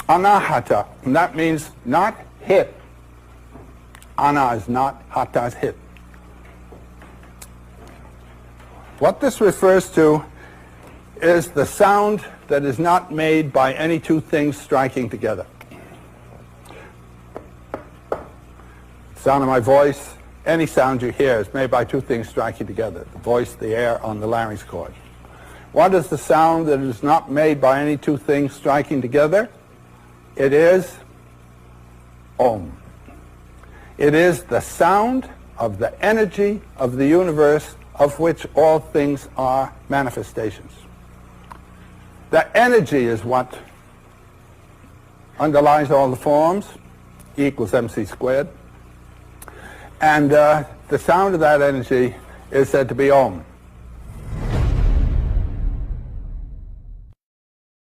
Anahata, and that means not hit. Ana is not, hata is hit. What this refers to is the sound that is not made by any two things striking together. Sound of my voice, any sound you hear is made by two things striking together, the voice, the air on the larynx cord. What is the sound that is not made by any two things striking together? It is Om. It is the sound of the energy of the universe of which all things are manifestations. The energy is what underlies all the forms, E equals mc squared. And the sound of that energy is said to be Om.